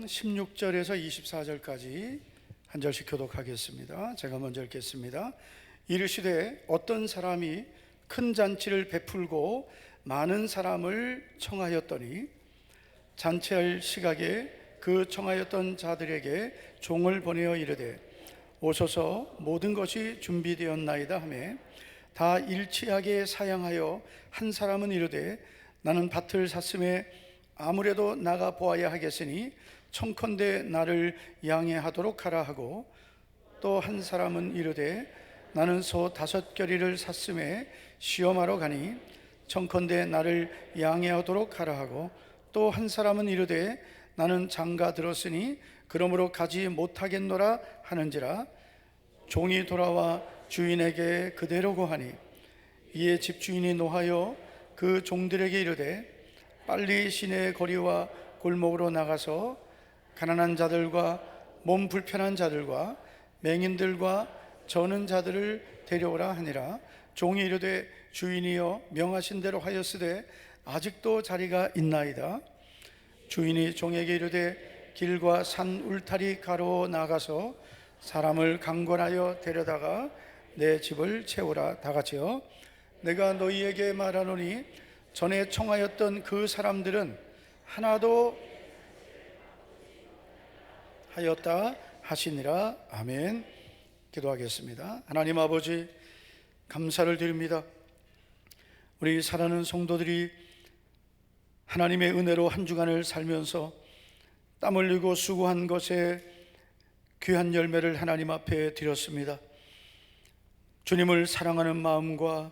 16절에서 24절까지 한 절씩 교독하겠습니다. 제가 먼저 읽겠습니다. 이르시되 어떤 사람이 큰 잔치를 베풀고 많은 사람을 청하였더니 잔치할 시각에 그 청하였던 자들에게 종을 보내어 이르되 오소서 모든 것이 준비되었나이다 하매 다 일치하게 사양하여 한 사람은 이르되 나는 밭을 샀음에 아무래도 나가 보아야 하겠으니 청컨대 나를 양해하도록 하라 하고, 또 한 사람은 이르되 나는 소 5겨리를 샀음에 시험하러 가니 청컨대 나를 양해하도록 하라 하고, 또 한 사람은 이르되 나는 장가 들었으니 그러므로 가지 못하겠노라 하는지라. 종이 돌아와 주인에게 그대로 고하니 이에 집주인이 노하여 그 종들에게 이르되 빨리 시내 거리와 골목으로 나가서 가난한 자들과 몸 불편한 자들과 맹인들과 저는 자들을 데려오라 하니라. 종이 이르되 주인이여 명하신 대로 하였으되 아직도 자리가 있나이다. 주인이 종에게 이르되 길과 산 울타리 가로 나가서 사람을 강권하여 데려다가 내 집을 채우라. 다 같이요. 내가 너희에게 말하노니 전에 청하였던 그 사람들은 하나도 하였다 하시니라. 아멘. 기도하겠습니다. 하나님 아버지, 감사를 드립니다. 우리 사랑하는 성도들이 하나님의 은혜로 한 주간을 살면서 땀 흘리고 수고한 것에 귀한 열매를 하나님 앞에 드렸습니다. 주님을 사랑하는 마음과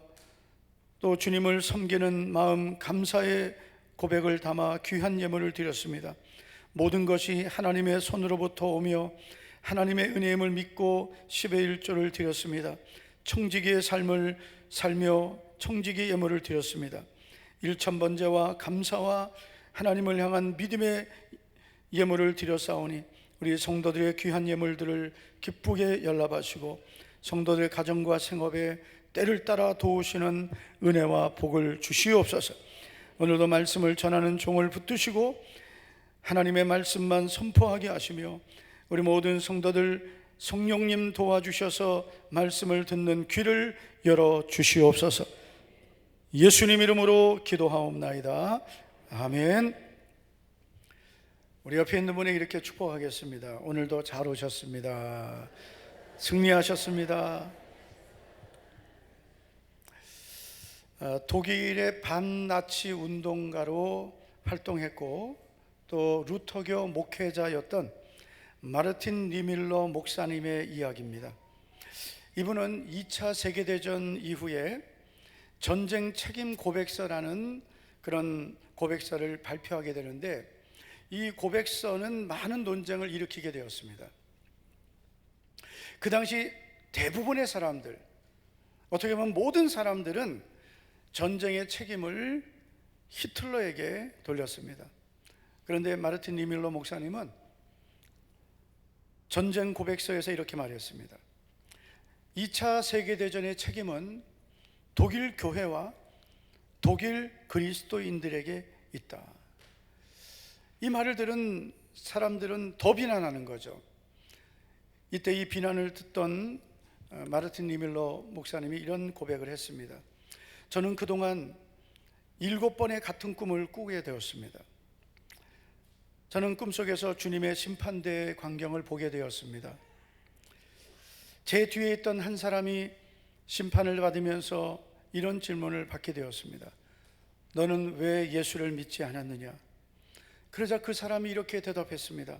또 주님을 섬기는 마음, 감사의 고백을 담아 귀한 예물을 드렸습니다. 모든 것이 하나님의 손으로부터 오며 하나님의 은혜임을 믿고 10의 1조를 드렸습니다. 청지기의 삶을 살며 청지기 예물을 드렸습니다. 1,000번제와 감사와 하나님을 향한 믿음의 예물을 드렸사오니 우리 성도들의 귀한 예물들을 기쁘게 연락하시고 성도들의 가정과 생업에 때를 따라 도우시는 은혜와 복을 주시옵소서. 오늘도 말씀을 전하는 종을 붙드시고 하나님의 말씀만 선포하게 하시며 우리 모든 성도들 성령님 도와주셔서 말씀을 듣는 귀를 열어 주시옵소서. 예수님 이름으로 기도하옵나이다. 아멘. 우리 옆에 있는 분에게 이렇게 축복하겠습니다. 오늘도 잘 오셨습니다. 승리하셨습니다. 독일의 반나치 운동가로 활동했고 또 루터교 목회자였던 마르틴 니밀러 목사님의 이야기입니다. 이분은 2차 세계대전 이후에 전쟁 책임 고백서라는 그런 고백서를 발표하게 되는데 이 고백서는 많은 논쟁을 일으키게 되었습니다. 그 당시 대부분의 사람들, 어떻게 보면 모든 사람들은 전쟁의 책임을 히틀러에게 돌렸습니다. 그런데 마르틴 니밀러 목사님은 전쟁 고백서에서 이렇게 말했습니다. 2차 세계대전의 책임은 독일 교회와 독일 그리스도인들에게 있다. 이 말을 들은 사람들은 더 비난하는 거죠. 이때 이 비난을 듣던 마르틴 니밀러 목사님이 이런 고백을 했습니다. 저는 그동안 7번의 같은 꿈을 꾸게 되었습니다. 저는 꿈속에서 주님의 심판대의 광경을 보게 되었습니다. 제 뒤에 있던 한 사람이 심판을 받으면서 이런 질문을 받게 되었습니다. 너는 왜 예수를 믿지 않았느냐? 그러자 그 사람이 이렇게 대답했습니다.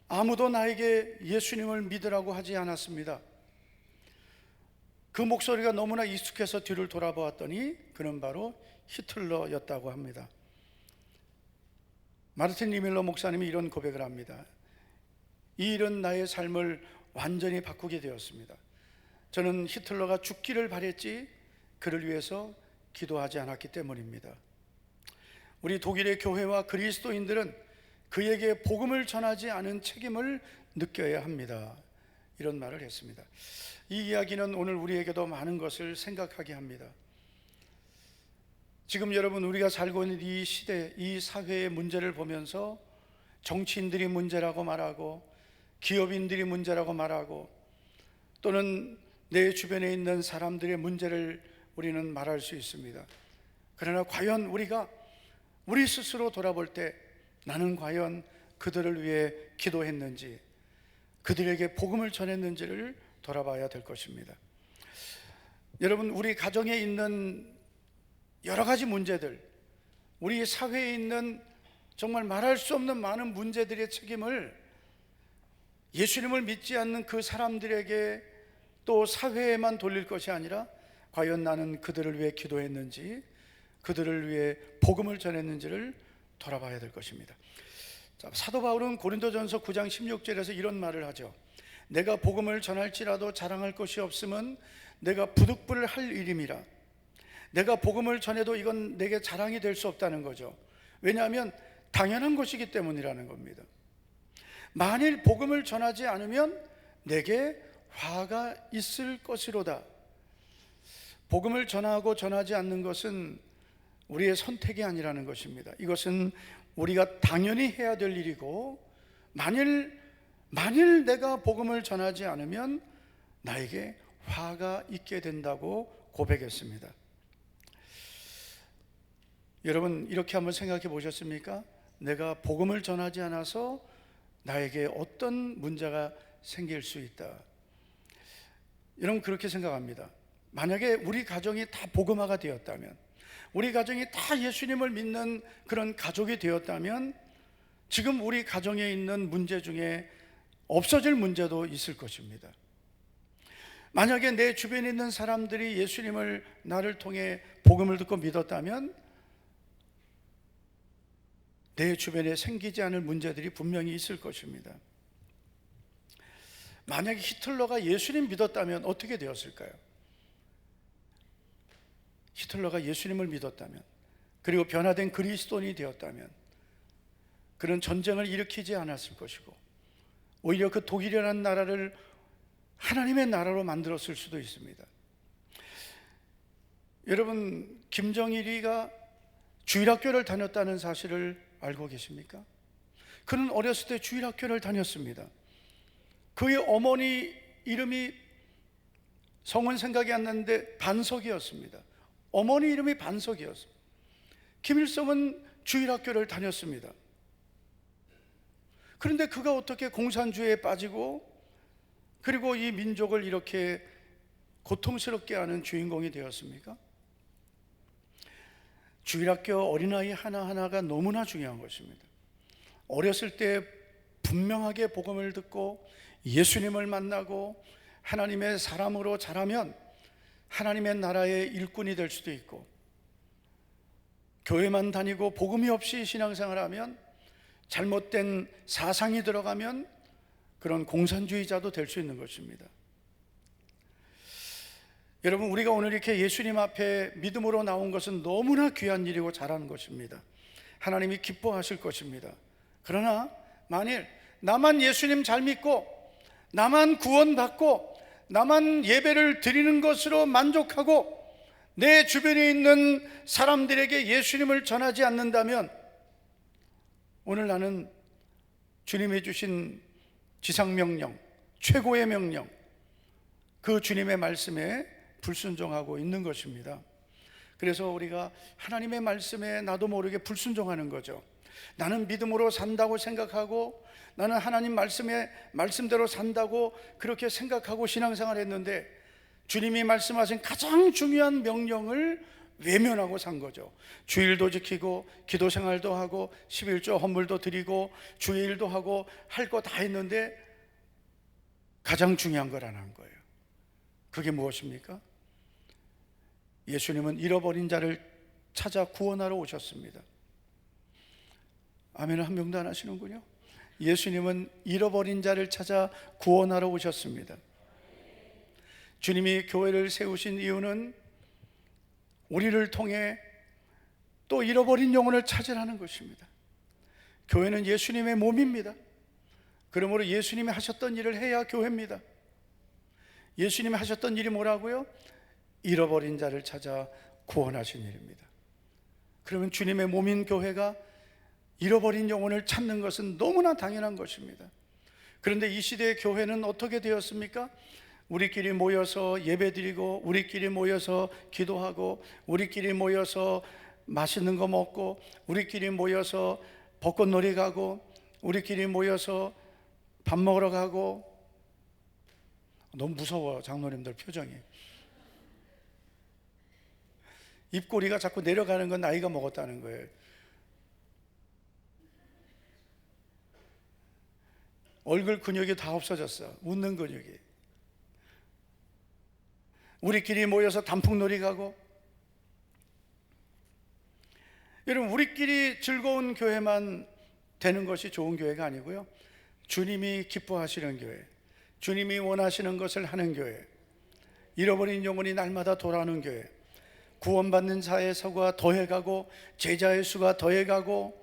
아무도 나에게 예수님을 믿으라고 하지 않았습니다. 그 목소리가 너무나 익숙해서 뒤를 돌아보았더니 그는 바로 히틀러였다고 합니다. 마르틴 니밀러 목사님이 이런 고백을 합니다. 이 일은 나의 삶을 완전히 바꾸게 되었습니다. 저는 히틀러가 죽기를 바랬지 그를 위해서 기도하지 않았기 때문입니다. 우리 독일의 교회와 그리스도인들은 그에게 복음을 전하지 않은 책임을 느껴야 합니다. 이런 말을 했습니다. 이 이야기는 오늘 우리에게도 많은 것을 생각하게 합니다. 지금 여러분 우리가 살고 있는 이 시대, 이 사회의 문제를 보면서 정치인들이 문제라고 말하고 기업인들이 문제라고 말하고 또는 내 주변에 있는 사람들의 문제를 우리는 말할 수 있습니다. 그러나 과연 우리가 우리 스스로 돌아볼 때 나는 과연 그들을 위해 기도했는지, 그들에게 복음을 전했는지를 돌아봐야 될 것입니다. 여러분, 우리 가정에 있는 여러 가지 문제들, 우리 사회에 있는 정말 말할 수 없는 많은 문제들의 책임을 예수님을 믿지 않는 그 사람들에게 또 사회에만 돌릴 것이 아니라 과연 나는 그들을 위해 기도했는지, 그들을 위해 복음을 전했는지를 돌아봐야 될 것입니다. 자, 사도 바울은 고린도전서 9장 16절에서 이런 말을 하죠. 내가 복음을 전할지라도 자랑할 것이 없음은 내가 부득불을 할 일임이라. 내가 복음을 전해도 이건 내게 자랑이 될 수 없다는 거죠. 왜냐하면 당연한 것이기 때문이라는 겁니다. 만일 복음을 전하지 않으면 내게 화가 있을 것이로다. 복음을 전하고 전하지 않는 것은 우리의 선택이 아니라는 것입니다. 이것은 우리가 당연히 해야 될 일이고, 만일 내가 복음을 전하지 않으면 나에게 화가 있게 된다고 고백했습니다. 여러분, 이렇게 한번 생각해 보셨습니까? 내가 복음을 전하지 않아서 나에게 어떤 문제가 생길 수 있다. 여러분, 그렇게 생각합니다. 만약에 우리 가정이 다 복음화가 되었다면, 우리 가정이 다 예수님을 믿는 그런 가족이 되었다면 지금 우리 가정에 있는 문제 중에 없어질 문제도 있을 것입니다. 만약에 내 주변에 있는 사람들이 예수님을 나를 통해 복음을 듣고 믿었다면 내 주변에 생기지 않을 문제들이 분명히 있을 것입니다. 만약에 히틀러가 예수님 믿었다면 어떻게 되었을까요? 히틀러가 예수님을 믿었다면, 그리고 변화된 그리스도인이 되었다면 그런 전쟁을 일으키지 않았을 것이고, 오히려 그 독일이라는 나라를 하나님의 나라로 만들었을 수도 있습니다. 여러분, 김정일이가 주일학교를 다녔다는 사실을 알고 계십니까? 그는 어렸을 때 주일학교를 다녔습니다. 그의 어머니 이름이 성은 생각이 안 나는데 반석이었습니다. 어머니 이름이 반석이었습니다. 김일성은 주일학교를 다녔습니다. 그런데 그가 어떻게 공산주의에 빠지고 그리고 이 민족을 이렇게 고통스럽게 하는 주인공이 되었습니까? 주일학교 어린아이 하나하나가 너무나 중요한 것입니다. 어렸을 때 분명하게 복음을 듣고 예수님을 만나고 하나님의 사람으로 자라면 하나님의 나라의 일꾼이 될 수도 있고, 교회만 다니고 복음이 없이 신앙생활하면, 잘못된 사상이 들어가면 그런 공산주의자도 될 수 있는 것입니다. 여러분, 우리가 오늘 이렇게 예수님 앞에 믿음으로 나온 것은 너무나 귀한 일이고 잘하는 것입니다. 하나님이 기뻐하실 것입니다. 그러나 만일 나만 예수님 잘 믿고 나만 구원받고 나만 예배를 드리는 것으로 만족하고 내 주변에 있는 사람들에게 예수님을 전하지 않는다면 오늘 나는 주님이 주신 지상명령, 최고의 명령, 그 주님의 말씀에 불순종하고 있는 것입니다. 그래서 우리가 하나님의 말씀에 나도 모르게 불순종하는 거죠. 나는 믿음으로 산다고 생각하고 나는 하나님 말씀대로 산다고 그렇게 생각하고 신앙생활 했는데 주님이 말씀하신 가장 중요한 명령을 외면하고 산 거죠. 주일도 지키고 기도생활도 하고 11조 헌물도 드리고 주일도 하고 할 거 다 했는데 가장 중요한 걸 안 한 거예요. 그게 무엇입니까? 예수님은 잃어버린 자를 찾아 구원하러 오셨습니다. 아멘을 한 명도 안 하시는군요. 예수님은 잃어버린 자를 찾아 구원하러 오셨습니다. 주님이 교회를 세우신 이유는 우리를 통해 또 잃어버린 영혼을 찾으라는 것입니다. 교회는 예수님의 몸입니다. 그러므로 예수님이 하셨던 일을 해야 교회입니다. 예수님이 하셨던 일이 뭐라고요? 잃어버린 자를 찾아 구원하신 일입니다. 그러면 주님의 몸인 교회가 잃어버린 영혼을 찾는 것은 너무나 당연한 것입니다. 그런데 이 시대의 교회는 어떻게 되었습니까? 우리끼리 모여서 예배드리고, 우리끼리 모여서 기도하고, 우리끼리 모여서 맛있는 거 먹고, 우리끼리 모여서 벚꽃놀이 가고, 우리끼리 모여서 밥 먹으러 가고. 너무 무서워, 장로님들 표정이. 입꼬리가 자꾸 내려가는 건 나이가 먹었다는 거예요. 얼굴 근육이 다 없어졌어, 웃는 근육이. 우리끼리 모여서 단풍놀이 가고. 여러분, 우리끼리 즐거운 교회만 되는 것이 좋은 교회가 아니고요, 주님이 기뻐하시는 교회, 주님이 원하시는 것을 하는 교회, 잃어버린 영혼이 날마다 돌아오는 교회, 구원받는 자의 수가 더해가고 제자의 수가 더해가고.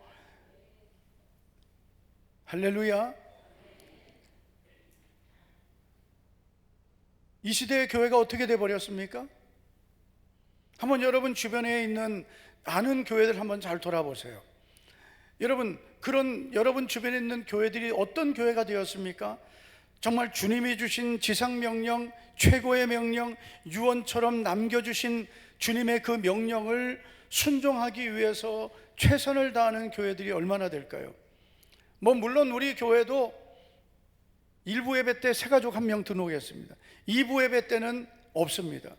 할렐루야. 이 시대의 교회가 어떻게 돼버렸습니까? 한번 여러분 주변에 있는 아는 교회들 한번 잘 돌아보세요. 여러분, 그런 여러분 주변에 있는 교회들이 어떤 교회가 되었습니까? 정말 주님이 주신 지상명령, 최고의 명령, 유언처럼 남겨주신 주님의 그 명령을 순종하기 위해서 최선을 다하는 교회들이 얼마나 될까요? 물론 우리 교회도 1부 예배 때 새가족 1명 등록했습니다. 2부 예배 때는 없습니다.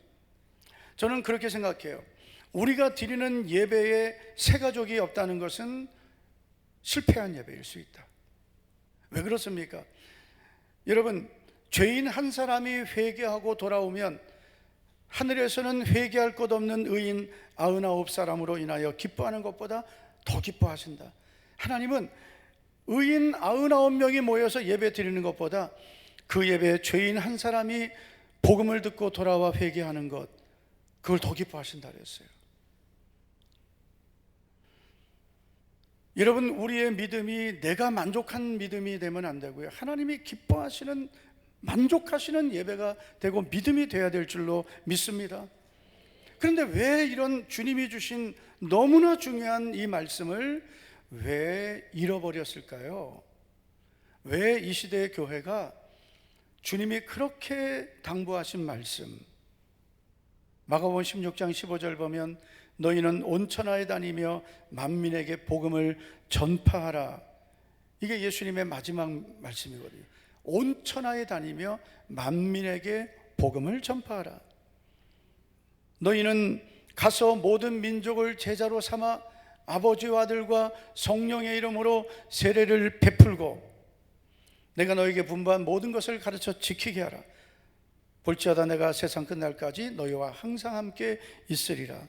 저는 그렇게 생각해요. 우리가 드리는 예배에 새가족이 없다는 것은 실패한 예배일 수 있다. 왜 그렇습니까? 여러분, 죄인 한 사람이 회개하고 돌아오면 하늘에서는 회개할 것 없는 의인 99사람으로 인하여 기뻐하는 것보다 더 기뻐하신다. 하나님은 의인 99명이 모여서 예배 드리는 것보다 그 예배에 죄인 한 사람이 복음을 듣고 돌아와 회개하는 것, 그걸 더 기뻐하신다 그랬어요. 여러분, 우리의 믿음이 내가 만족한 믿음이 되면 안 되고요, 하나님이 기뻐하시는, 만족하시는 예배가 되고 믿음이 되어야 될 줄로 믿습니다. 그런데 왜 이런 주님이 주신 너무나 중요한 이 말씀을 왜 잃어버렸을까요? 왜 이 시대의 교회가 주님이 그렇게 당부하신 말씀, 마가복음 16장 15절 보면 너희는 온 천하에 다니며 만민에게 복음을 전파하라. 이게 예수님의 마지막 말씀이거든요. 온 천하에 다니며 만민에게 복음을 전파하라. 너희는 가서 모든 민족을 제자로 삼아 아버지와 아들과 성령의 이름으로 세례를 베풀고 내가 너에게 분부한 모든 것을 가르쳐 지키게 하라. 볼지어다 내가 세상 끝날까지 너희와 항상 함께 있으리라.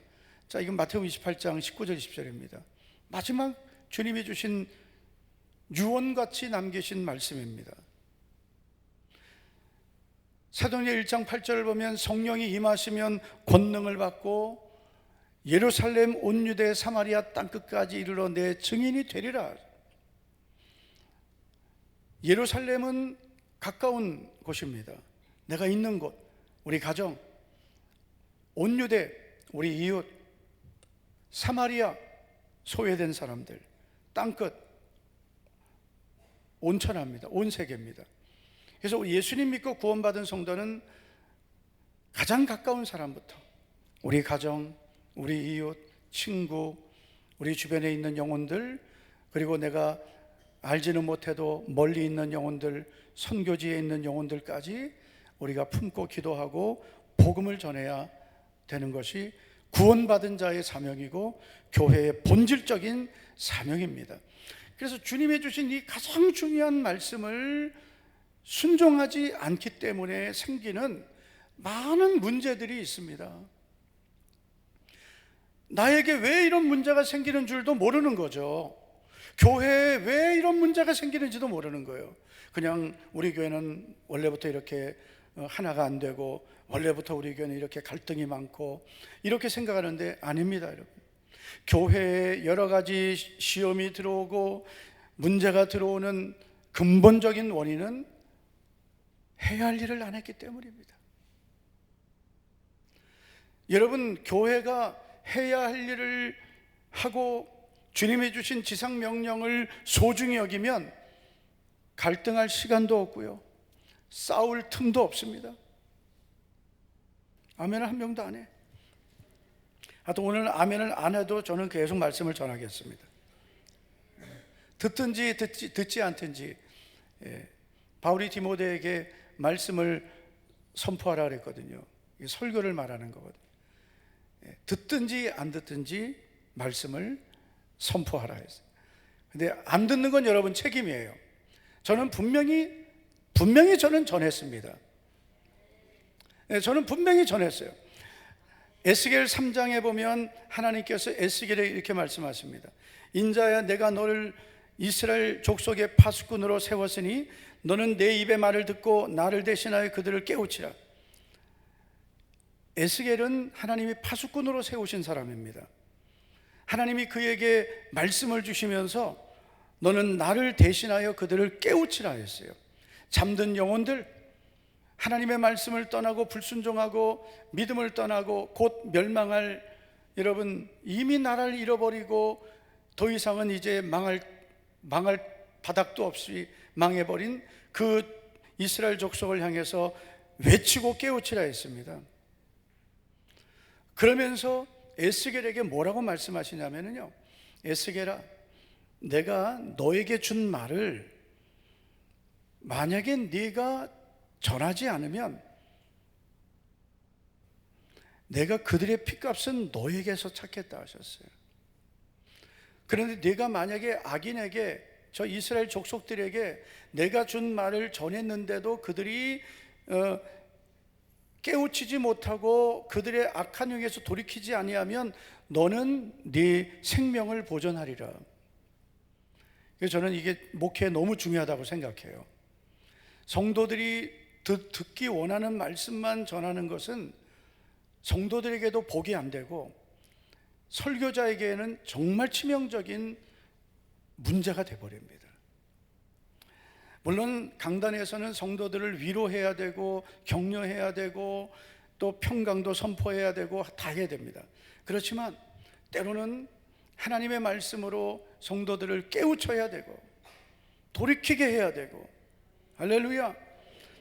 자, 이건 마태복음 28장 19절 20절입니다. 마지막 주님이 주신 유언같이 남기신 말씀입니다. 사도행전 1장 8절을 보면 성령이 임하시면 권능을 받고 예루살렘 온 유대 사마리아 땅끝까지 이르러 내 증인이 되리라. 예루살렘은 가까운 곳입니다. 내가 있는 곳, 우리 가정, 온 유대, 우리 이웃, 사마리아, 소외된 사람들, 땅끝, 온 천하입니다. 온 세계입니다. 그래서 예수님 믿고 구원받은 성도는 가장 가까운 사람부터 우리 가정, 우리 이웃, 친구, 우리 주변에 있는 영혼들, 그리고 내가 알지는 못해도 멀리 있는 영혼들, 선교지에 있는 영혼들까지 우리가 품고 기도하고 복음을 전해야 되는 것이 구원받은 자의 사명이고 교회의 본질적인 사명입니다. 그래서 주님이 주신 이 가장 중요한 말씀을 순종하지 않기 때문에 생기는 많은 문제들이 있습니다. 나에게 왜 이런 문제가 생기는 줄도 모르는 거죠. 교회에 왜 이런 문제가 생기는지도 모르는 거예요. 그냥 우리 교회는 원래부터 이렇게 하나가 안 되고 원래부터 우리 교회는 이렇게 갈등이 많고 이렇게 생각하는데 아닙니다, 여러분. 교회에 여러 가지 시험이 들어오고 문제가 들어오는 근본적인 원인은 해야 할 일을 안 했기 때문입니다. 여러분, 교회가 해야 할 일을 하고 주님이 주신 지상 명령을 소중히 여기면 갈등할 시간도 없고요, 싸울 틈도 없습니다. 아멘을 한 명도 안 해. 하여튼 오늘 아멘을 안 해도 저는 계속 말씀을 전하겠습니다. 듣든지 듣지 않든지. 바울이 디모데에게 말씀을 선포하라 그랬거든요. 이게 설교를 말하는 거거든요. 듣든지 안 듣든지 말씀을 선포하라 했어요. 근데 안 듣는 건 여러분 책임이에요. 저는 분명히 저는 전했습니다. 저는 분명히 전했어요. 에스겔 3장에 보면 하나님께서 에스겔에 이렇게 말씀하십니다. 인자야, 내가 너를 이스라엘 족속의 파수꾼으로 세웠으니 너는 내 입의 말을 듣고 나를 대신하여 그들을 깨우치라. 에스겔은 하나님이 파수꾼으로 세우신 사람입니다. 하나님이 그에게 말씀을 주시면서 너는 나를 대신하여 그들을 깨우치라 했어요. 잠든 영혼들, 하나님의 말씀을 떠나고 불순종하고 믿음을 떠나고 곧 멸망할, 여러분 이미 나라를 잃어버리고 더 이상은 이제 망할 바닥도 없이 망해버린 그 이스라엘 족속을 향해서 외치고 깨우치라 했습니다. 그러면서 에스겔에게 뭐라고 말씀하시냐면요, 에스겔아, 내가 너에게 준 말을 만약에 네가 전하지 않으면 내가 그들의 핏값은 너에게서 찾겠다 하셨어요. 그런데 네가 만약에 악인에게, 저 이스라엘 족속들에게 내가 준 말을 전했는데도 그들이 깨우치지 못하고 그들의 악한 행에서 돌이키지 아니하면 너는 네 생명을 보존하리라. 그래서 저는 이게 목회에 너무 중요하다고 생각해요. 성도들이 듣기 원하는 말씀만 전하는 것은 성도들에게도 복이 안 되고 설교자에게는 정말 치명적인 문제가 되어버립니다. 물론 강단에서는 성도들을 위로해야 되고 격려해야 되고 또 평강도 선포해야 되고 다 해야 됩니다. 그렇지만 때로는 하나님의 말씀으로 성도들을 깨우쳐야 되고 돌이키게 해야 되고, 할렐루야.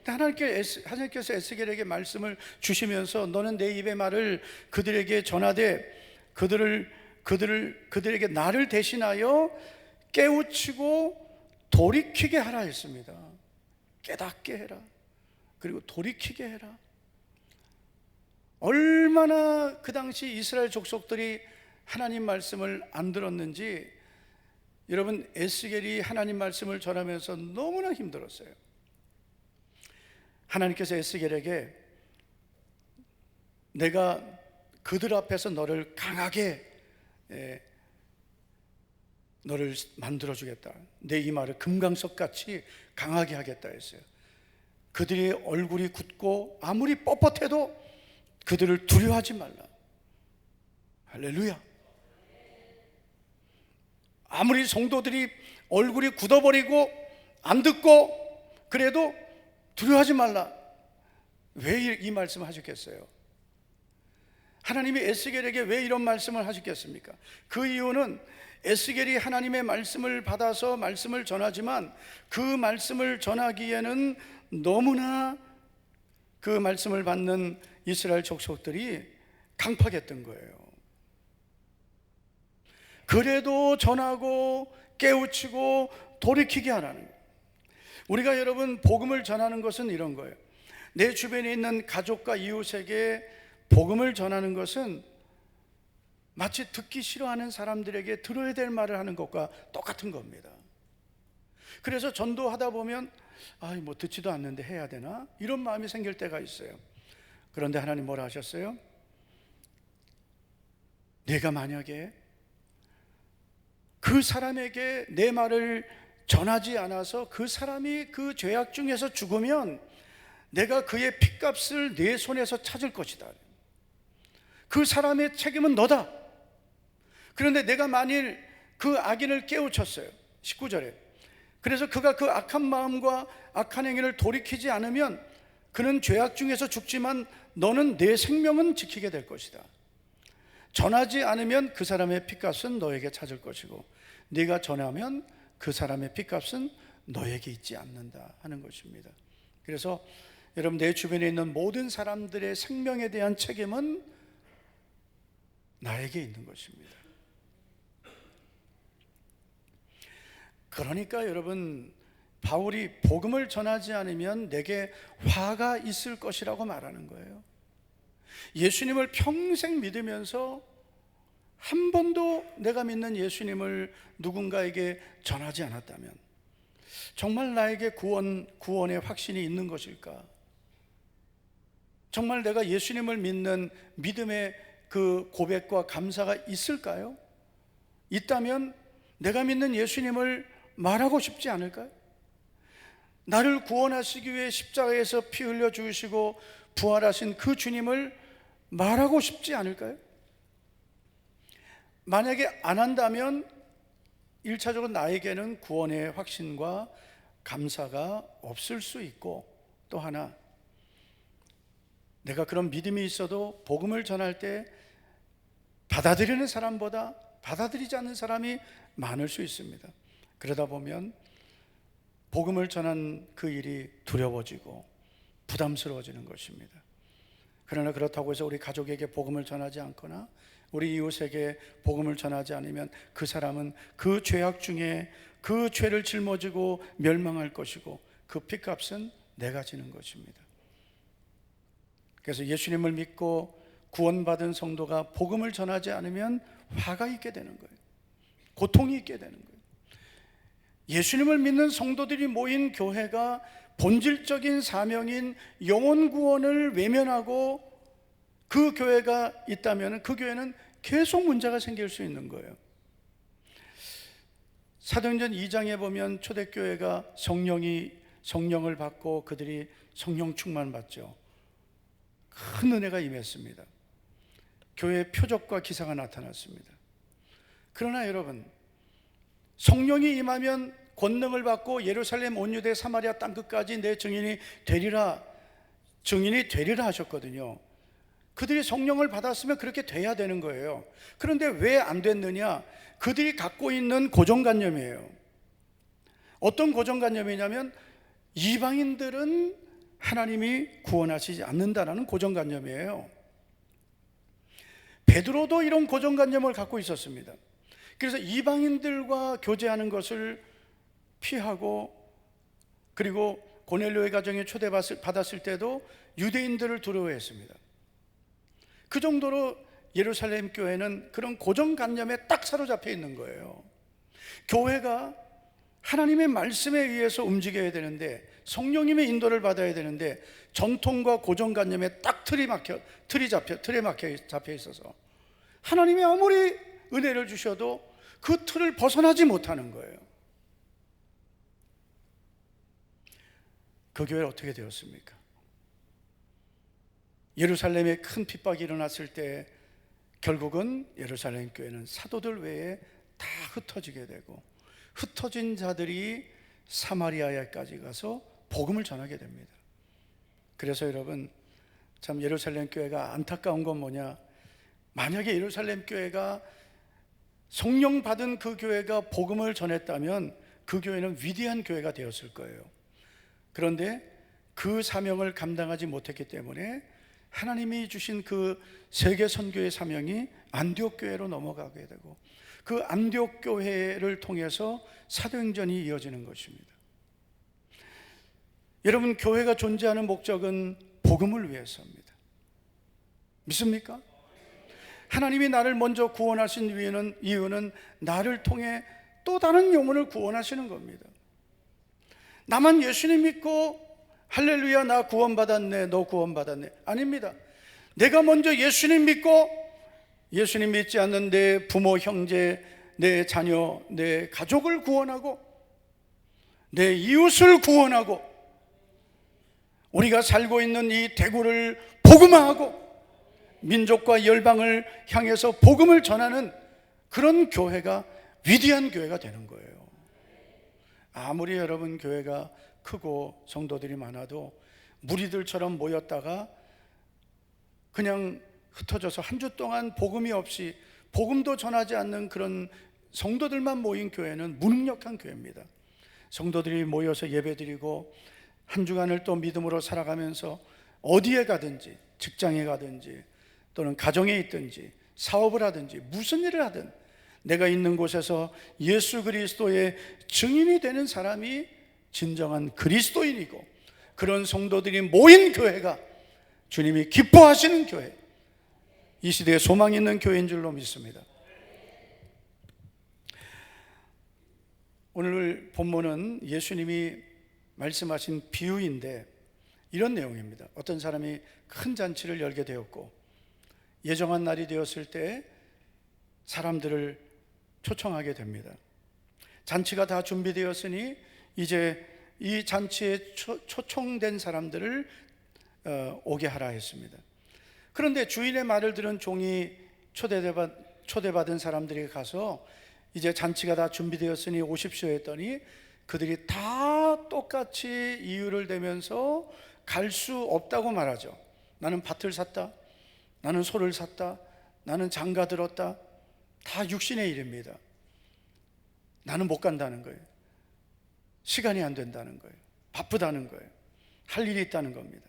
하나님께서 에스겔에게 말씀을 주시면서 너는 내 입의 말을 그들에게 전하되 그들에게 나를 대신하여 깨우치고 돌이키게 하라 했습니다. 깨닫게 해라. 그리고 돌이키게 해라. 얼마나 그 당시 이스라엘 족속들이 하나님 말씀을 안 들었는지, 여러분 에스겔이 하나님 말씀을 전하면서 너무나 힘들었어요. 하나님께서 에스겔에게 내가 그들 앞에서 너를 강하게 너를 만들어주겠다. 내 이 말을 금강석같이 강하게 하겠다 했어요. 그들의 얼굴이 굳고 아무리 뻣뻣해도 그들을 두려워하지 말라. 할렐루야. 아무리 성도들이 얼굴이 굳어버리고 안 듣고 그래도 두려워하지 말라. 왜 이 말씀을 하셨겠어요? 하나님이 에스겔에게 왜 이런 말씀을 하셨겠습니까? 그 이유는 에스겔이 하나님의 말씀을 받아서 말씀을 전하지만 그 말씀을 전하기에는 너무나 그 말씀을 받는 이스라엘 족속들이 강팍했던 거예요. 그래도 전하고 깨우치고 돌이키게 하라는 거예요. 우리가 여러분 복음을 전하는 것은 이런 거예요. 내 주변에 있는 가족과 이웃에게 복음을 전하는 것은 마치 듣기 싫어하는 사람들에게 들어야 될 말을 하는 것과 똑같은 겁니다. 그래서 전도하다 보면 뭐 듣지도 않는데 해야 되나? 이런 마음이 생길 때가 있어요. 그런데 하나님 뭐라 하셨어요? 내가 만약에 그 사람에게 내 말을 전하지 않아서 그 사람이 그 죄악 중에서 죽으면 내가 그의 핏값을 내 손에서 찾을 것이다. 그 사람의 책임은 너다. 그런데 내가 만일 그 악인을 깨우쳤어요. 19절에. 그래서 그가 그 악한 마음과 악한 행위를 돌이키지 않으면 그는 죄악 중에서 죽지만 너는 내 생명은 지키게 될 것이다. 전하지 않으면 그 사람의 핏값은 너에게 찾을 것이고 네가 전하면 그 사람의 핏값은 너에게 있지 않는다 하는 것입니다. 그래서 여러분, 내 주변에 있는 모든 사람들의 생명에 대한 책임은 나에게 있는 것입니다. 그러니까 여러분, 바울이 복음을 전하지 않으면 내게 화가 있을 것이라고 말하는 거예요. 예수님을 평생 믿으면서 한 번도 내가 믿는 예수님을 누군가에게 전하지 않았다면 정말 나에게 구원의 확신이 있는 것일까? 정말 내가 예수님을 믿는 믿음의 그 고백과 감사가 있을까요? 있다면 내가 믿는 예수님을 말하고 싶지 않을까요? 나를 구원하시기 위해 십자가에서 피 흘려 죽으시고 부활하신 그 주님을 말하고 싶지 않을까요? 만약에 안 한다면 1차적으로 나에게는 구원의 확신과 감사가 없을 수 있고, 또 하나, 내가 그런 믿음이 있어도 복음을 전할 때 받아들이는 사람보다 받아들이지 않는 사람이 많을 수 있습니다. 그러다 보면 복음을 전한 그 일이 두려워지고 부담스러워지는 것입니다. 그러나 그렇다고 해서 우리 가족에게 복음을 전하지 않거나 우리 이웃에게 복음을 전하지 않으면 그 사람은 그 죄악 중에 그 죄를 짊어지고 멸망할 것이고 그 핏값은 내가 지는 것입니다. 그래서 예수님을 믿고 구원받은 성도가 복음을 전하지 않으면 화가 있게 되는 거예요. 고통이 있게 되는 거예요. 예수님을 믿는 성도들이 모인 교회가 본질적인 사명인 영혼 구원을 외면하고 그 교회가 있다면 그 교회는 계속 문제가 생길 수 있는 거예요. 사도행전 2장에 보면 초대교회가 성령을 받고 그들이 성령 충만 받죠. 큰 은혜가 임했습니다. 교회의 표적과 기사가 나타났습니다. 그러나 여러분, 성령이 임하면 권능을 받고 예루살렘 온 유대 사마리아 땅끝까지 내 증인이 되리라 하셨거든요. 그들이 성령을 받았으면 그렇게 돼야 되는 거예요. 그런데 왜 안 됐느냐? 그들이 갖고 있는 고정관념이에요. 어떤 고정관념이냐면 이방인들은 하나님이 구원하시지 않는다라는 고정관념이에요. 베드로도 이런 고정관념을 갖고 있었습니다. 그래서 이방인들과 교제하는 것을 피하고, 그리고 고넬료의 가정에 초대받았을 때도 유대인들을 두려워했습니다. 그 정도로 예루살렘 교회는 그런 고정관념에 딱 사로잡혀 있는 거예요. 교회가 하나님의 말씀에 의해서 움직여야 되는데, 성령님의 인도를 받아야 되는데 전통과 고정관념에 딱 틀에 잡혀 있어서 하나님이 아무리 은혜를 주셔도 그 틀을 벗어나지 못하는 거예요. 그 교회는 어떻게 되었습니까? 예루살렘에 큰 핍박이 일어났을 때 결국은 예루살렘 교회는 사도들 외에 다 흩어지게 되고, 흩어진 자들이 사마리아에까지 가서 복음을 전하게 됩니다. 그래서 여러분, 참 예루살렘 교회가 안타까운 건 뭐냐? 만약에 예루살렘 교회가 성령 받은 그 교회가 복음을 전했다면 그 교회는 위대한 교회가 되었을 거예요. 그런데 그 사명을 감당하지 못했기 때문에 하나님이 주신 그 세계 선교의 사명이 안디옥 교회로 넘어가게 되고, 그 안디옥 교회를 통해서 사도행전이 이어지는 것입니다. 여러분, 교회가 존재하는 목적은 복음을 위해서입니다. 믿습니까? 하나님이 나를 먼저 구원하신 이유는 나를 통해 또 다른 영혼을 구원하시는 겁니다. 나만 예수님 믿고 할렐루야 나 구원받았네, 너 구원받았네, 아닙니다. 내가 먼저 예수님 믿고 예수님 믿지 않는 내 부모, 형제, 내 자녀, 내 가족을 구원하고 내 이웃을 구원하고 우리가 살고 있는 이 대구를 복음화하고 민족과 열방을 향해서 복음을 전하는 그런 교회가 위대한 교회가 되는 거예요. 아무리 여러분 교회가 크고 성도들이 많아도 무리들처럼 모였다가 그냥 흩어져서 한 주 동안 복음이 없이 복음도 전하지 않는 그런 성도들만 모인 교회는 무능력한 교회입니다. 성도들이 모여서 예배드리고 한 주간을 또 믿음으로 살아가면서 어디에 가든지, 직장에 가든지 또는 가정에 있든지 사업을 하든지 무슨 일을 하든 내가 있는 곳에서 예수 그리스도의 증인이 되는 사람이 진정한 그리스도인이고, 그런 성도들이 모인 교회가 주님이 기뻐하시는 교회, 이 시대에 소망 있는 교회인 줄로 믿습니다. 오늘 본문은 예수님이 말씀하신 비유인데 이런 내용입니다. 어떤 사람이 큰 잔치를 열게 되었고 예정한 날이 되었을 때 사람들을 초청하게 됩니다. 잔치가 다 준비되었으니 이제 이 잔치에 초청된 사람들을 오게 하라 했습니다. 그런데 주인의 말을 들은 종이 초대받은 사람들이 가서 이제 잔치가 다 준비되었으니 오십시오 했더니 그들이 다 똑같이 이유를 대면서 갈 수 없다고 말하죠. 나는 밭을 샀다, 나는 소를 샀다, 나는 장가 들었다. 다 육신의 일입니다. 나는 못 간다는 거예요. 시간이 안 된다는 거예요. 바쁘다는 거예요. 할 일이 있다는 겁니다.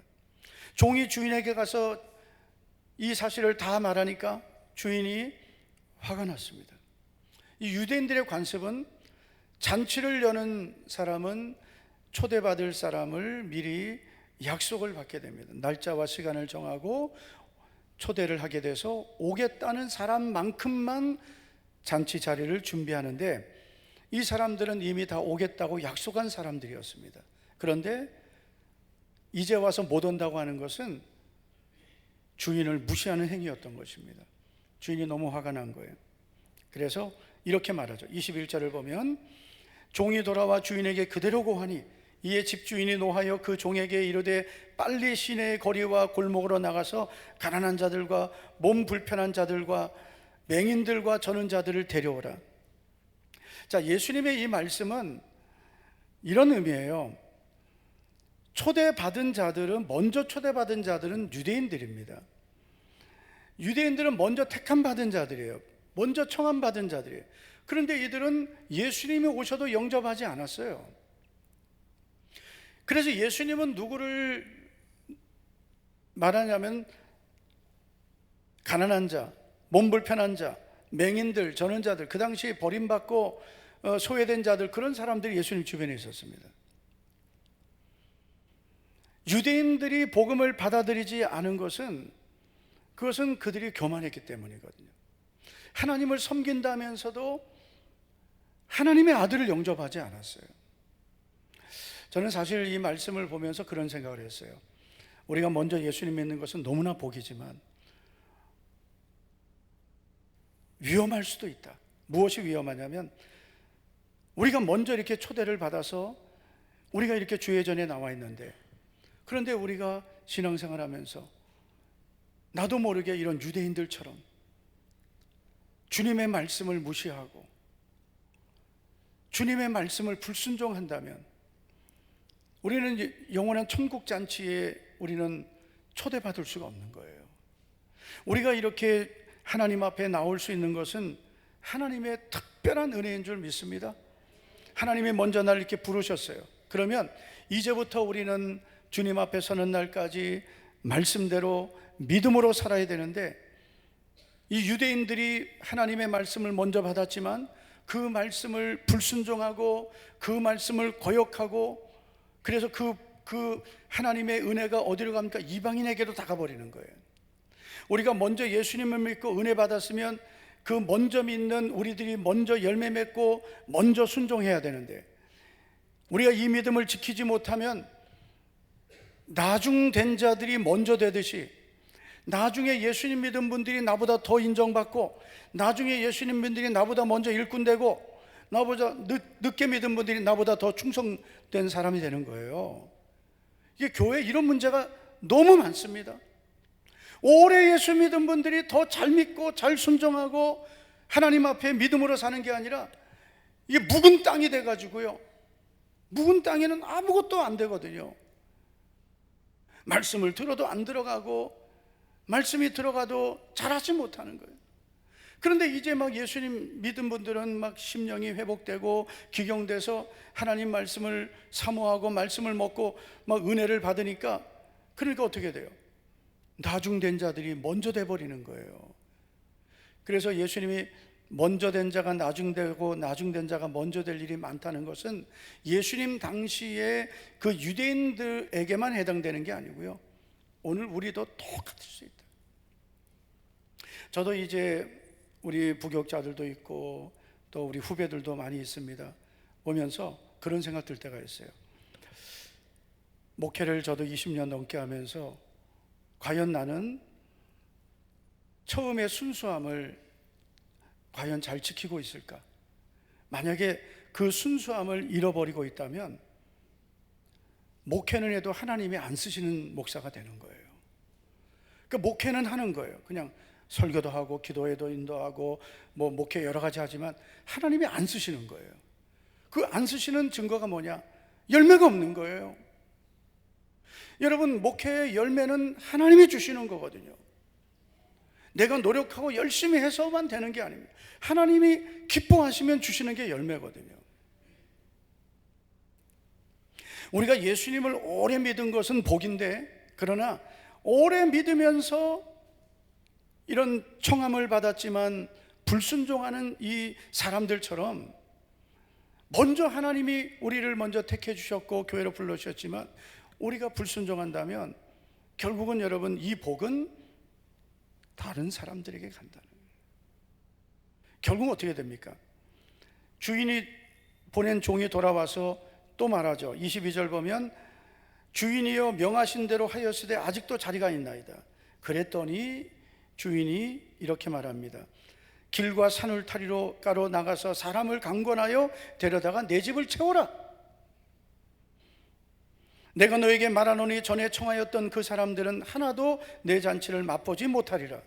종이 주인에게 가서 이 사실을 다 말하니까 주인이 화가 났습니다. 이 유대인들의 관습은 잔치를 여는 사람은 초대받을 사람을 미리 약속을 받게 됩니다. 날짜와 시간을 정하고 초대를 하게 돼서 오겠다는 사람만큼만 잔치 자리를 준비하는데, 이 사람들은 이미 다 오겠다고 약속한 사람들이었습니다. 그런데 이제 와서 못 온다고 하는 것은 주인을 무시하는 행위였던 것입니다. 주인이 너무 화가 난 거예요. 그래서 이렇게 말하죠. 21절을 보면 종이 돌아와 주인에게 그대로 고하니 이에 집주인이 노하여 그 종에게 이르되 빨리 시내의 거리와 골목으로 나가서 가난한 자들과 몸 불편한 자들과 맹인들과 저는 자들을 데려오라. 자, 예수님의 이 말씀은 이런 의미예요. 먼저 초대받은 자들은 유대인들입니다. 유대인들은 먼저 택함 받은 자들이에요. 먼저 청함 받은 자들이에요. 그런데 이들은 예수님이 오셔도 영접하지 않았어요. 그래서 예수님은 누구를 말하냐면 가난한 자, 몸 불편한 자, 맹인들, 전원자들, 그 당시에 버림받고 소외된 자들, 그런 사람들이 예수님 주변에 있었습니다. 유대인들이 복음을 받아들이지 않은 것은 그것은 그들이 교만했기 때문이거든요. 하나님을 섬긴다면서도 하나님의 아들을 영접하지 않았어요. 저는 사실 이 말씀을 보면서 그런 생각을 했어요. 우리가 먼저 예수님 믿는 것은 너무나 복이지만 위험할 수도 있다. 무엇이 위험하냐면 우리가 먼저 이렇게 초대를 받아서 우리가 이렇게 주회전에 나와 있는데, 그런데 우리가 신앙생활하면서 나도 모르게 이런 유대인들처럼 주님의 말씀을 무시하고 주님의 말씀을 불순종한다면 우리는 영원한 천국 잔치에 우리는 초대받을 수가 없는 거예요. 우리가 이렇게 하나님 앞에 나올 수 있는 것은 하나님의 특별한 은혜인 줄 믿습니다. 하나님이 먼저 날 이렇게 부르셨어요. 그러면 이제부터 우리는 주님 앞에 서는 날까지 말씀대로 믿음으로 살아야 되는데, 이 유대인들이 하나님의 말씀을 먼저 받았지만 그 말씀을 불순종하고 그 말씀을 거역하고, 그래서 그 하나님의 은혜가 어디로 갑니까? 이방인에게로 다 가버리는 거예요. 우리가 먼저 예수님을 믿고 은혜 받았으면 그 먼저 믿는 우리들이 먼저 열매 맺고 먼저 순종해야 되는데, 우리가 이 믿음을 지키지 못하면 나중된 자들이 먼저 되듯이 나중에 예수님 믿은 분들이 나보다 더 인정받고, 나중에 예수님 분들이 나보다 먼저 일꾼되고, 나보다 늦게 믿은 분들이 나보다 더 충성된 사람이 되는 거예요. 이게 교회에 이런 문제가 너무 많습니다. 오래 예수 믿은 분들이 더 잘 믿고 잘 순종하고 하나님 앞에 믿음으로 사는 게 아니라 이게 묵은 땅이 돼가지고요, 묵은 땅에는 아무것도 안 되거든요. 말씀을 들어도 안 들어가고 말씀이 들어가도 잘하지 못하는 거예요. 그런데 이제 막 예수님 믿은 분들은 막 심령이 회복되고 기경돼서 하나님 말씀을 사모하고 말씀을 먹고 막 은혜를 받으니까, 그러니까 어떻게 돼요? 나중된 자들이 먼저 돼 버리는 거예요. 그래서 예수님이 먼저 된 자가 나중되고 나중된 자가 먼저 될 일이 많다는 것은 예수님 당시에 그 유대인들에게만 해당되는 게 아니고요, 오늘 우리도 똑같을 수 있다. 저도 이제 우리 부교육자들도 있고 또 우리 후배들도 많이 있습니다. 보면서 그런 생각 들 때가 있어요. 목회를 저도 20년 넘게 하면서 과연 나는 처음의 순수함을 과연 잘 지키고 있을까? 만약에 그 순수함을 잃어버리고 있다면 목회는 해도 하나님이 안 쓰시는 목사가 되는 거예요. 그러니까 목회는 하는 거예요. 그냥 설교도 하고 기도회도 인도하고 뭐 목회 여러 가지 하지만 하나님이 안 쓰시는 거예요. 그 안 쓰시는 증거가 뭐냐? 열매가 없는 거예요. 여러분, 목회의 열매는 하나님이 주시는 거거든요. 내가 노력하고 열심히 해서만 되는 게 아닙니다. 하나님이 기뻐하시면 주시는 게 열매거든요. 우리가 예수님을 오래 믿은 것은 복인데, 그러나 오래 믿으면서 이런 청함을 받았지만 불순종하는 이 사람들처럼 먼저 하나님이 우리를 먼저 택해 주셨고 교회로 불러주셨지만 우리가 불순종한다면 결국은 여러분, 이 복은 다른 사람들에게 간다는 거예요. 결국 어떻게 됩니까? 주인이 보낸 종이 돌아와서 또 말하죠. 22절 보면 주인이여 명하신 대로 하였으되 아직도 자리가 있나이다. 그랬더니 주인이 이렇게 말합니다. 길과 산울타리로 가로 나가서 사람을 강권하여 데려다가 내 집을 채워라. 내가 너에게 말하노니 전에 청하였던 그 사람들은 하나도 내 잔치를 맛보지 못하리라.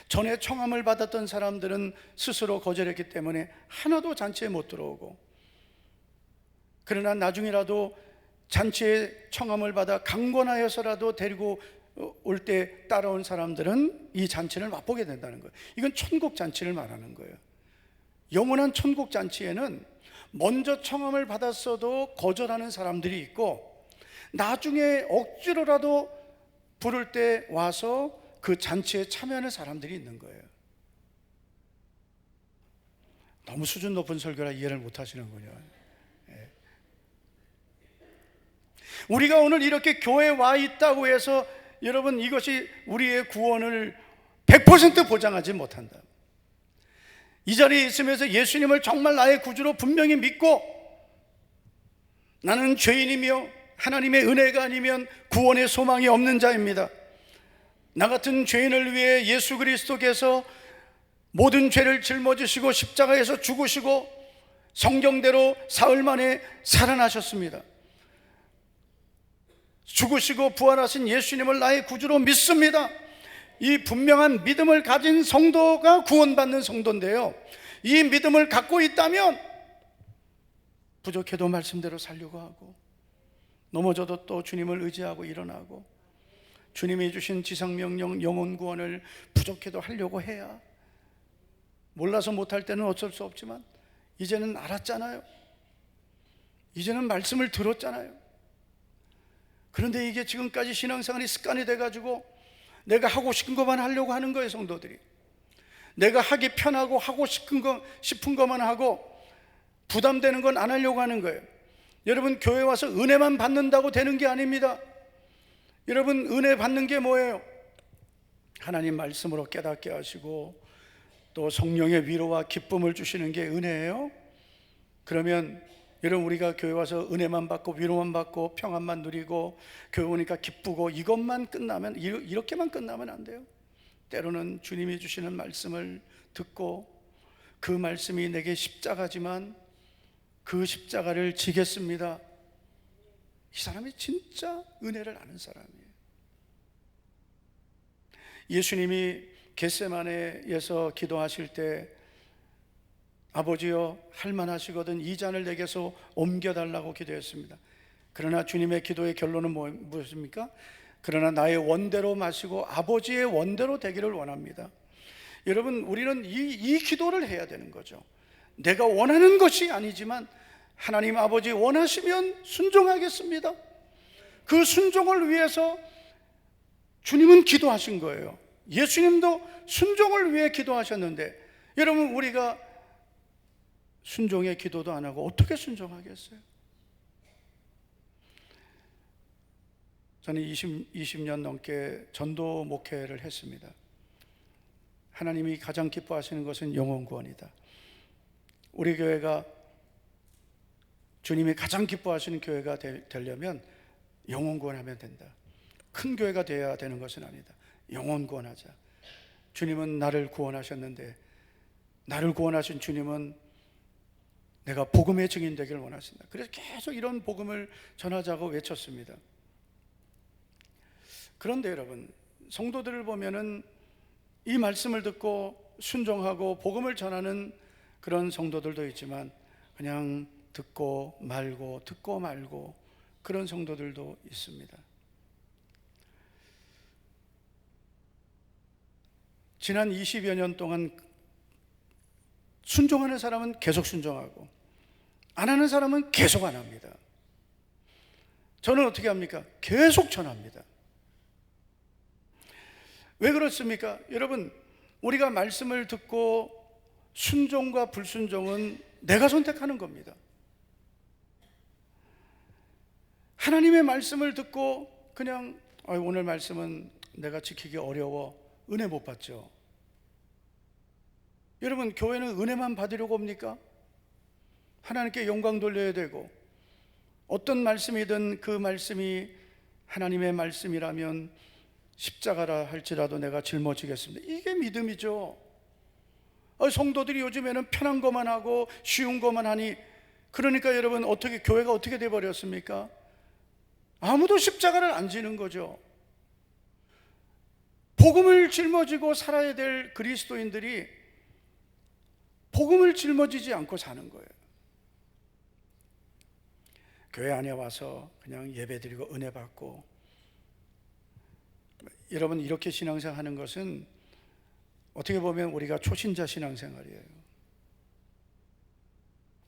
전에 청함을 받았던 사람들은 스스로 거절했기 때문에 하나도 잔치에 못 들어오고, 그러나 나중이라도 잔치에 청함을 받아 강권하여서라도 데리고 올 때 따라온 사람들은 이 잔치를 맛보게 된다는 거예요. 이건 천국 잔치를 말하는 거예요. 영원한 천국 잔치에는 먼저 청함을 받았어도 거절하는 사람들이 있고, 나중에 억지로라도 부를 때 와서 그 잔치에 참여하는 사람들이 있는 거예요. 너무 수준 높은 설교라 이해를 못 하시는군요. 예. 우리가 오늘 이렇게 교회에 와 있다고 해서 여러분, 이것이 우리의 구원을 100% 보장하지 못한다. 이 자리에 있으면서 예수님을 정말 나의 구주로 분명히 믿고 나는 죄인이며 하나님의 은혜가 아니면 구원의 소망이 없는 자입니다. 나 같은 죄인을 위해 예수 그리스도께서 모든 죄를 짊어지시고 십자가에서 죽으시고 성경대로 사흘 만에 살아나셨습니다. 죽으시고 부활하신 예수님을 나의 구주로 믿습니다. 이 분명한 믿음을 가진 성도가 구원받는 성도인데요, 이 믿음을 갖고 있다면 부족해도 말씀대로 살려고 하고, 넘어져도 또 주님을 의지하고 일어나고, 주님이 주신 지상명령 영혼 구원을 부족해도 하려고 해야, 몰라서 못할 때는 어쩔 수 없지만 이제는 알았잖아요. 이제는 말씀을 들었잖아요. 그런데 이게 지금까지 신앙생활이 습관이 돼가지고 내가 하고 싶은 것만 하려고 하는 거예요. 성도들이 내가 하기 편하고 하고 싶은 것만 하고 부담되는 건 안 하려고 하는 거예요. 여러분, 교회 와서 은혜만 받는다고 되는 게 아닙니다. 여러분, 은혜 받는 게 뭐예요? 하나님 말씀으로 깨닫게 하시고 또 성령의 위로와 기쁨을 주시는 게 은혜예요. 그러면 여러분, 우리가 교회 와서 은혜만 받고 위로만 받고 평안만 누리고 교회 오니까 기쁘고 이것만 끝나면, 이렇게만 끝나면 안 돼요. 때로는 주님이 주시는 말씀을 듣고 그 말씀이 내게 십자가지만 그 십자가를 지겠습니다. 이 사람이 진짜 은혜를 아는 사람이에요. 예수님이 겟세마네에서 기도하실 때 아버지여 할만하시거든 이 잔을 내게서 옮겨달라고 기도했습니다. 그러나 주님의 기도의 결론은 무엇입니까? 그러나 나의 원대로 마시고 아버지의 원대로 되기를 원합니다. 여러분, 우리는 이 기도를 해야 되는 거죠. 내가 원하는 것이 아니지만 하나님 아버지 원하시면 순종하겠습니다. 그 순종을 위해서 주님은 기도하신 거예요. 예수님도 순종을 위해 기도하셨는데, 여러분, 우리가 순종의 기도도 안 하고 어떻게 순종하겠어요? 저는 20년 넘게 전도 목회를 했습니다. 하나님이 가장 기뻐하시는 것은 영혼 구원이다. 우리 교회가 주님이 가장 기뻐하시는 교회가 되려면 영혼 구원하면 된다. 큰 교회가 되어야 되는 것은 아니다. 영혼 구원하자. 주님은 나를 구원하셨는데, 나를 구원하신 주님은 내가 복음의 증인 되기를 원하신다. 그래서 계속 이런 복음을 전하자고 외쳤습니다. 그런데 여러분, 성도들을 보면은 이 말씀을 듣고 순종하고 복음을 전하는 그런 성도들도 있지만, 그냥 듣고 말고 그런 성도들도 있습니다. 지난 20여 년 동안 순종하는 사람은 계속 순종하고 안 하는 사람은 계속 안 합니다. 저는 어떻게 합니까? 계속 전합니다. 왜 그렇습니까? 여러분, 우리가 말씀을 듣고 순종과 불순종은 내가 선택하는 겁니다. 하나님의 말씀을 듣고 그냥 오늘 말씀은 내가 지키기 어려워, 은혜 못 받죠. 여러분, 교회는 은혜만 받으려고 옵니까? 하나님께 영광 돌려야 되고, 어떤 말씀이든 그 말씀이 하나님의 말씀이라면 십자가라 할지라도 내가 짊어지겠습니다. 이게 믿음이죠. 성도들이 요즘에는 편한 것만 하고 쉬운 것만 하니, 그러니까 여러분, 교회가 어떻게 돼버렸습니까? 아무도 십자가를 안 지는 거죠. 복음을 짊어지고 살아야 될 그리스도인들이 복음을 짊어지지 않고 사는 거예요. 교회 안에 와서 그냥 예배드리고 은혜 받고, 여러분, 이렇게 신앙생활 하는 것은 어떻게 보면 우리가 초신자 신앙생활이에요.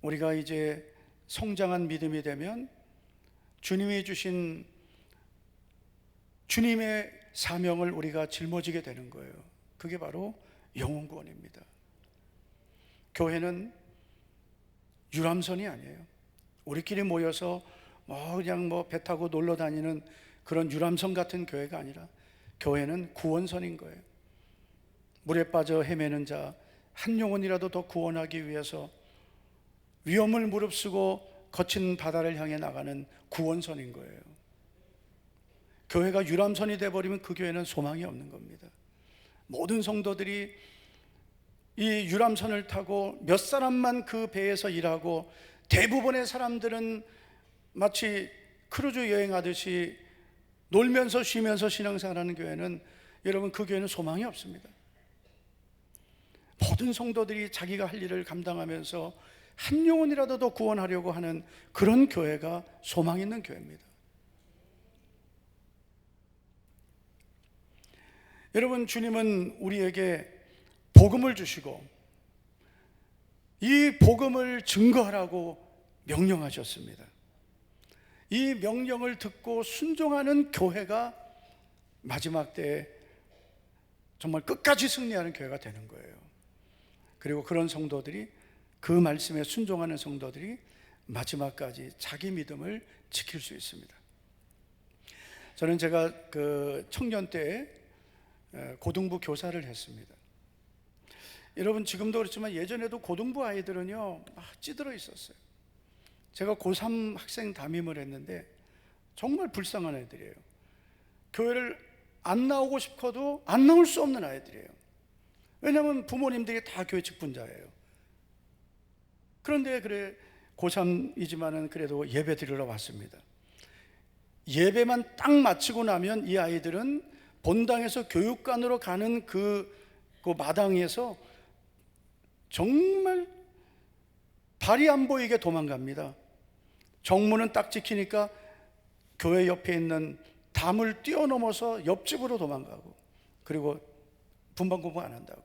우리가 이제 성장한 믿음이 되면 주님이 주신 주님의 사명을 우리가 짊어지게 되는 거예요. 그게 바로 영혼 구원입니다. 교회는 유람선이 아니에요. 우리끼리 모여서 그냥 배 타고 놀러 다니는 그런 유람선 같은 교회가 아니라, 교회는 구원선인 거예요. 물에 빠져 헤매는 자 한 영혼이라도 더 구원하기 위해서 위험을 무릅쓰고 거친 바다를 향해 나가는 구원선인 거예요. 교회가 유람선이 돼버리면 그 교회는 소망이 없는 겁니다. 모든 성도들이 이 유람선을 타고 몇 사람만 그 배에서 일하고, 대부분의 사람들은 마치 크루즈 여행하듯이 놀면서 쉬면서 신앙생활하는 교회는, 여러분, 그 교회는 소망이 없습니다. 모든 성도들이 자기가 할 일을 감당하면서 한 영혼이라도 더 구원하려고 하는 그런 교회가 소망 있는 교회입니다. 여러분, 주님은 우리에게 복음을 주시고 이 복음을 증거하라고 명령하셨습니다. 이 명령을 듣고 순종하는 교회가 마지막 때에 정말 끝까지 승리하는 교회가 되는 거예요. 그리고 그런 성도들이, 그 말씀에 순종하는 성도들이 마지막까지 자기 믿음을 지킬 수 있습니다. 저는 제가 청년 때 고등부 교사를 했습니다. 여러분, 지금도 그렇지만 예전에도 고등부 아이들은요 찌들어 있었어요. 제가 고3 학생 담임을 했는데 정말 불쌍한 애들이에요. 교회를 안 나오고 싶어도 안 나올 수 없는 아이들이에요. 왜냐하면 부모님들이 다 교회 직분자예요. 그런데 고3이지만은 그래도 예배 드리러 왔습니다. 예배만 딱 마치고 나면 이 아이들은 본당에서 교육관으로 가는 그 마당에서 정말 발이 안 보이게 도망갑니다. 정문은 딱 지키니까 교회 옆에 있는 담을 뛰어넘어서 옆집으로 도망가고, 그리고 분반 공부 안 한다고.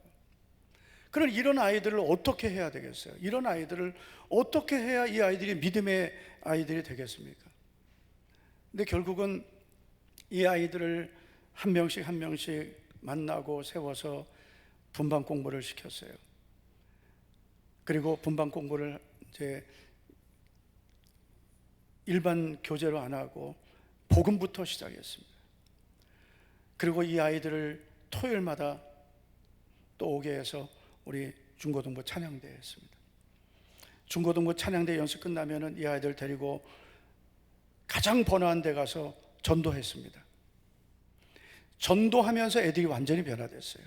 그럼 이런 아이들을 어떻게 해야 되겠어요? 이런 아이들을 어떻게 해야 이 아이들이 믿음의 아이들이 되겠습니까? 근데 결국은 이 아이들을 한 명씩 한 명씩 만나고 세워서 분반 공부를 시켰어요. 그리고 분반 공부를 이제 일반 교재로 안 하고 복음부터 시작했습니다. 그리고 이 아이들을 토요일마다 또 오게 해서 우리 중고등부 찬양대에 했습니다. 중고등부 찬양대 연습 끝나면은 이 아이들 데리고 가장 번화한 데 가서 전도했습니다. 전도하면서 애들이 완전히 변화됐어요.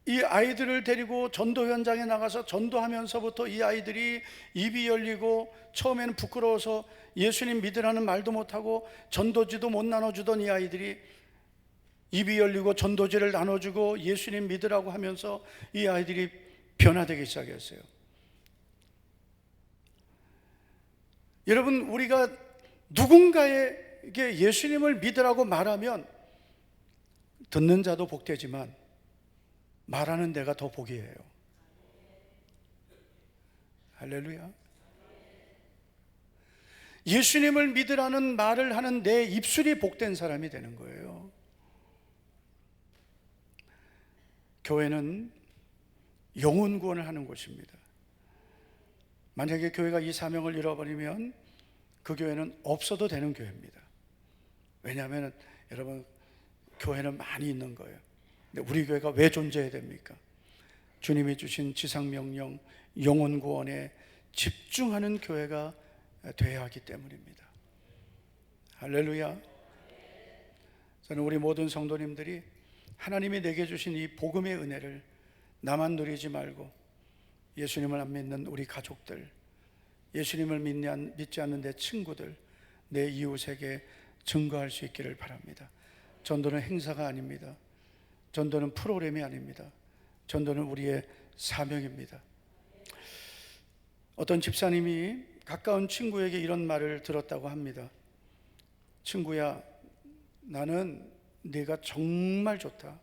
이 아이들을 데리고 전도 현장에 나가서 전도하면서부터 이 아이들이 입이 열리고, 처음에는 부끄러워서 예수님 믿으라는 말도 못하고 전도지도 못 나눠주던 이 아이들이 입이 열리고 전도지를 나눠주고 예수님 믿으라고 하면서 이 아이들이 변화되기 시작했어요. 여러분, 우리가 누군가에게 예수님을 믿으라고 말하면 듣는 자도 복되지만 말하는 내가 더 복이에요. 할렐루야. 예수님을 믿으라는 말을 하는 내 입술이 복된 사람이 되는 거예요. 교회는 영혼 구원을 하는 곳입니다. 만약에 교회가 이 사명을 잃어버리면 그 교회는 없어도 되는 교회입니다. 왜냐하면 여러분, 교회는 많이 있는 거예요. 근데 우리 교회가 왜 존재해야 됩니까? 주님이 주신 지상명령 영혼 구원에 집중하는 교회가 되어야 하기 때문입니다. 할렐루야. 저는 우리 모든 성도님들이 하나님이 내게 주신 이 복음의 은혜를 나만 누리지 말고 예수님을 안 믿는 우리 가족들, 예수님을 믿지 않는 내 친구들, 내 이웃에게 증거할 수 있기를 바랍니다. 전도는 행사가 아닙니다. 전도는 프로그램이 아닙니다. 전도는 우리의 사명입니다. 어떤 집사님이 가까운 친구에게 이런 말을 들었다고 합니다. 친구야, 나는 네가 정말 좋다.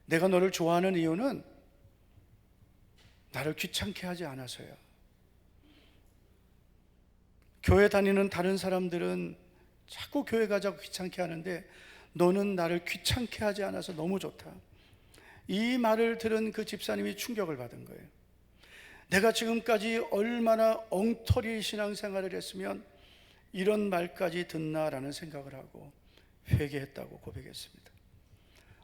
내가 너를 좋아하는 이유는 나를 귀찮게 하지 않아서야. 교회 다니는 다른 사람들은 자꾸 교회 가자고 귀찮게 하는데 너는 나를 귀찮게 하지 않아서 너무 좋다. 이 말을 들은 그 집사님이 충격을 받은 거예요. 내가 지금까지 얼마나 엉터리 신앙생활을 했으면 이런 말까지 듣나라는 생각을 하고 회개했다고 고백했습니다.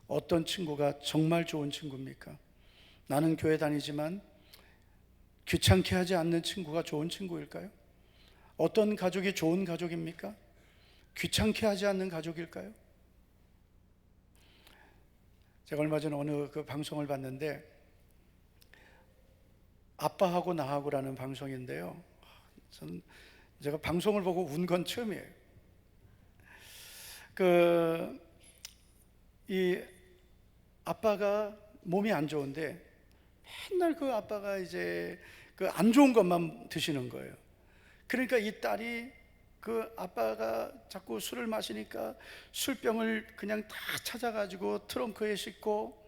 어떤 친구가 정말 좋은 친구입니까? 나는 교회 다니지만 귀찮게 하지 않는 친구가 좋은 친구일까요? 어떤 가족이 좋은 가족입니까? 귀찮게 하지 않는 가족일까요? 제가 얼마 전에 어느 그 방송을 봤는데, 아빠하고 나하고라는 방송인데요, 제가 방송을 보고 운 건 처음이에요. 이 아빠가 몸이 안 좋은데 맨날 그 아빠가 이제 그 안 좋은 것만 드시는 거예요. 그러니까 이 딸이 그 아빠가 자꾸 술을 마시니까 술병을 그냥 다 찾아가지고 트렁크에 싣고,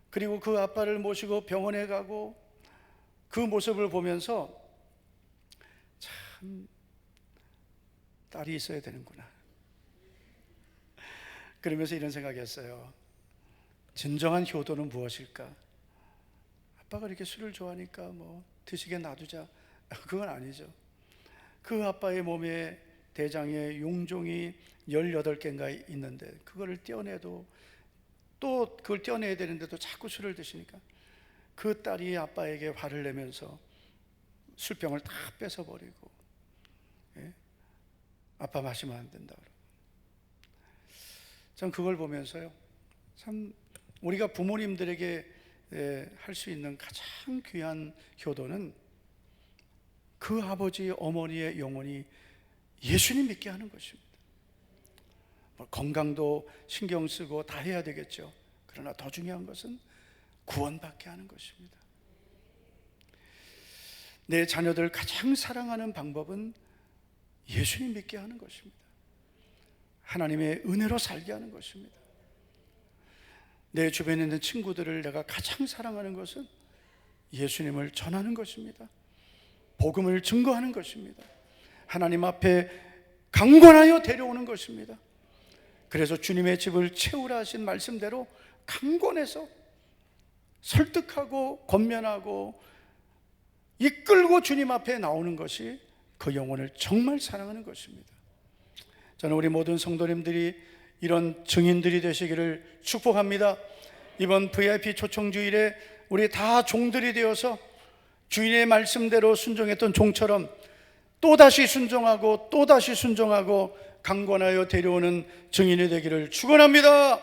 그리고 그 아빠를 모시고 병원에 가고, 그 모습을 보면서 참 딸이 있어야 되는구나, 그러면서 이런 생각했어요. 진정한 효도는 무엇일까? 아빠가 이렇게 술을 좋아하니까 뭐 드시게 놔두자, 그건 아니죠. 그 아빠의 몸에 대장에 용종이 18개인가 있는데 그거를 떼어내도, 또 그걸 떼어내야 되는데도 자꾸 술을 드시니까 그 딸이 아빠에게 화를 내면서 술병을 다 뺏어버리고, 예? 아빠 마시면 안 된다 그러고. 전 그걸 보면서요, 참 우리가 부모님들에게 할 수 있는 가장 귀한 효도는 그 아버지 어머니의 영혼이 예수님 믿게 하는 것입니다. 건강도 신경 쓰고 다 해야 되겠죠. 그러나 더 중요한 것은 구원받게 하는 것입니다. 내 자녀들 가장 사랑하는 방법은 예수님 믿게 하는 것입니다. 하나님의 은혜로 살게 하는 것입니다. 내 주변에 있는 친구들을 내가 가장 사랑하는 것은 예수님을 전하는 것입니다. 복음을 증거하는 것입니다. 하나님 앞에 강권하여 데려오는 것입니다. 그래서 주님의 집을 채우라 하신 말씀대로 강권해서 설득하고 권면하고 이끌고 주님 앞에 나오는 것이 그 영혼을 정말 사랑하는 것입니다. 저는 우리 모든 성도님들이 이런 증인들이 되시기를 축복합니다. 이번 VIP 초청주일에 우리 다 종들이 되어서 주인의 말씀대로 순종했던 종처럼 또다시 순종하고 또다시 순종하고 강권하여 데려오는 증인이 되기를 축원합니다.